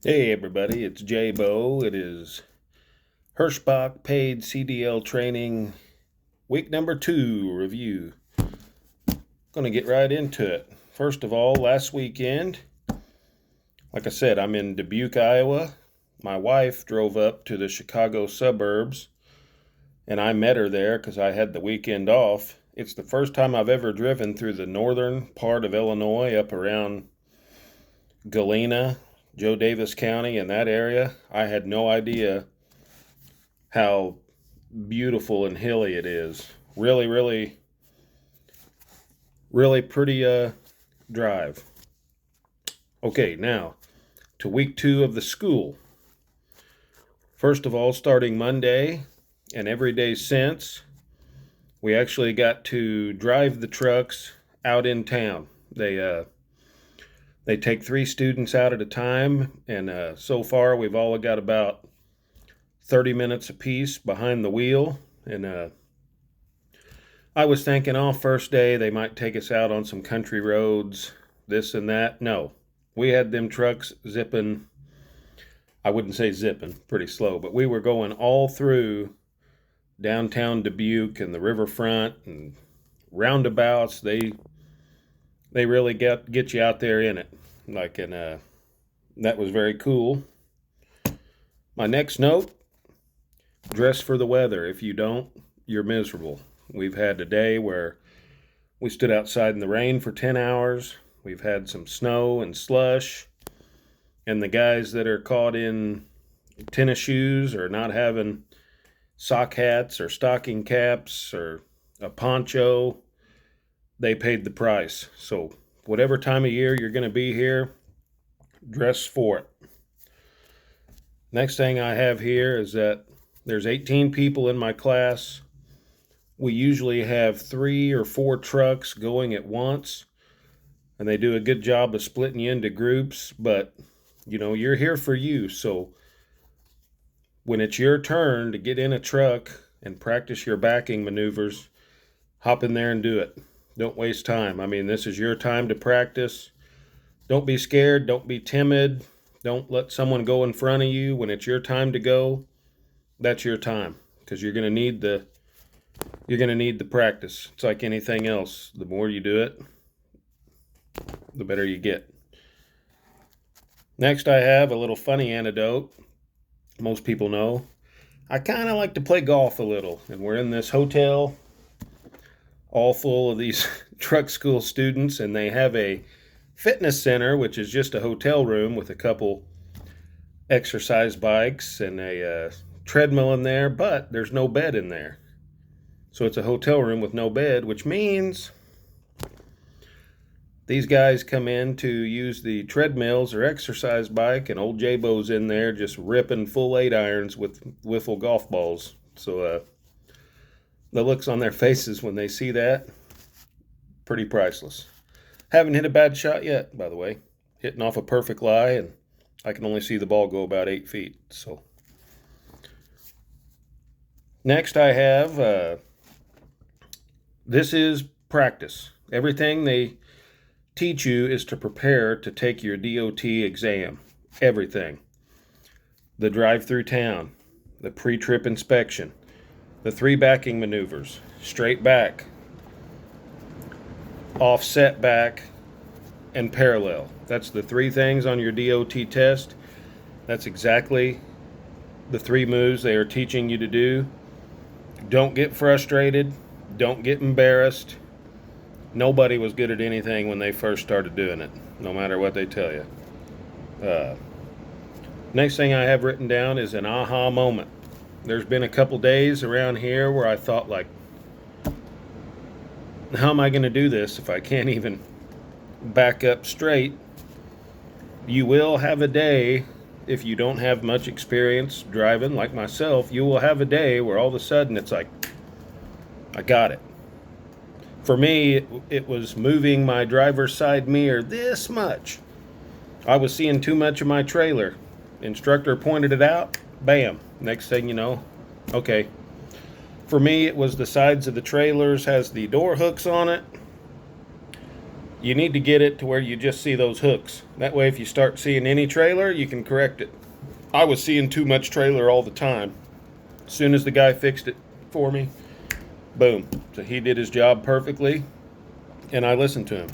Hey everybody, it's J-Bo. It is Hirschbach paid CDL training week number 2 review. Gonna get right into it. First of all, last weekend, like I said, I'm in Dubuque, Iowa. My wife drove up to the Chicago suburbs and I met her there because I had the weekend off. It's the first time I've ever driven through the northern part of Illinois up around Galena, Joe Davis County, in that area. I had no idea how beautiful and hilly it is. Really, really, really pretty drive. Okay, now to week 2 of the school. First of all, starting Monday and every day since, we actually got to drive the trucks out in town. They take 3 students out at a time, and so far we've all got about 30 minutes apiece behind the wheel. And I was thinking, oh, first day they might take us out on some country roads, this and that. No, we had them trucks zipping. I wouldn't say zipping, pretty slow, but we were going all through downtown Dubuque and the riverfront and roundabouts. They really get you out there in it. That was very cool. My next note: dress for the weather. If you don't, you're miserable. We've had a day where we stood outside in the rain for 10 hours. We've had some snow and slush. And the guys that are caught in tennis shoes or not having sock hats or stocking caps or a poncho, they paid the price. So whatever time of year you're going to be here, dress for it. Next thing I have here is that there's 18 people in my class. We usually have 3 or 4 trucks going at once, and they do a good job of splitting you into groups, but you're here for you. So when it's your turn to get in a truck and practice your backing maneuvers, hop in there and do it. Don't waste time. I mean, this is your time to practice. Don't be scared. Don't be timid. Don't let someone go in front of you. When it's your time to go, that's your time, because you're going to need the practice. It's like anything else. The more you do it, the better you get. Next, I have a little funny anecdote. Most people know I kind of like to play golf a little, and we're in this hotel all full of these truck school students, and they have a fitness center, which is just a hotel room with a couple exercise bikes and a treadmill in there, but there's no bed in there. So it's a hotel room with no bed, which means these guys come in to use the treadmills or exercise bike, and old J-Bo's in there just ripping full 8-irons with wiffle golf balls. So the looks on their faces when they see that, pretty priceless. Haven't hit a bad shot yet, by the way. Hitting off a perfect lie, and I can only see the ball go about 8 feet. So next I have, this is practice. Everything they teach you is to prepare to take your DOT exam. Everything. The drive through town, the pre-trip inspection, the 3 backing maneuvers, straight back, offset back, and parallel. That's the 3 things on your DOT test. That's exactly the 3 moves they are teaching you to do. Don't get frustrated. Don't get embarrassed. Nobody was good at anything when they first started doing it, no matter what they tell you. Next thing I have written down is an aha moment. There's been a couple days around here where I thought, like, how am I going to do this if I can't even back up straight? You will have a day, if you don't have much experience driving like myself, you will have a day where all of a sudden it's like, I got it. For me, it was moving my driver's side mirror this much. I was seeing too much of my trailer. Instructor pointed it out, bam. Next thing you know, okay. For me, it was the sides of the trailers has the door hooks on it. You need to get it to where you just see those hooks. That way, if you start seeing any trailer, you can correct it. I was seeing too much trailer all the time. As soon as the guy fixed it for me, boom. So he did his job perfectly, and I listened to him.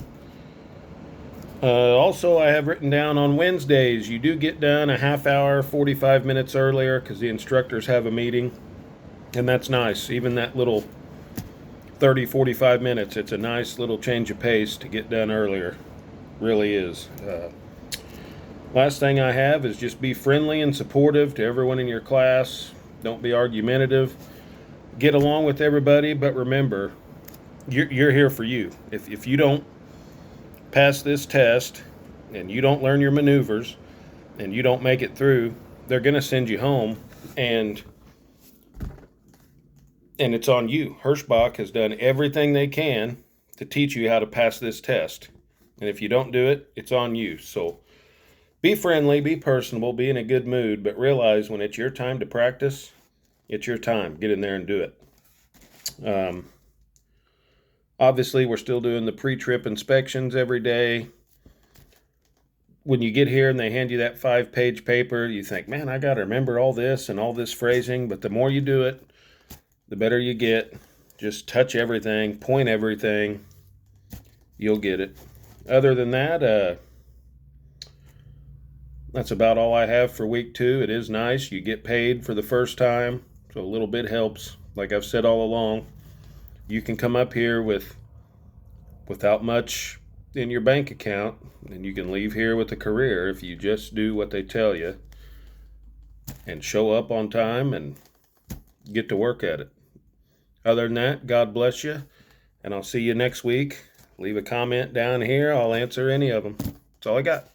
Also, I have written down on Wednesdays, you do get done a half hour, 45 minutes earlier because the instructors have a meeting, and that's nice. Even that little 30, 45 minutes, it's a nice little change of pace to get done earlier. Really is. Last thing I have is just be friendly and supportive to everyone in your class. Don't be argumentative. Get along with everybody, but remember, you're here for you. If you don't pass this test and you don't learn your maneuvers and you don't make it through, they're going to send you home, and it's on you. Hirschbach has done everything they can to teach you how to pass this test. And if you don't do it, it's on you. So be friendly, be personable, be in a good mood, but realize when it's your time to practice, it's your time. Get in there and do it. Obviously, we're still doing the pre-trip inspections every day. When you get here and they hand you that 5-page paper, you think, man, I got to remember all this and all this phrasing. But the more you do it, the better you get. Just touch everything, point everything. You'll get it. Other than that, that's about all I have for week 2. It is nice. You get paid for the first time, so a little bit helps. Like I've said all along, you can come up here without much in your bank account, and you can leave here with a career if you just do what they tell you and show up on time and get to work at it. Other than that, God bless you, and I'll see you next week. Leave a comment down here. I'll answer any of them. That's all I got.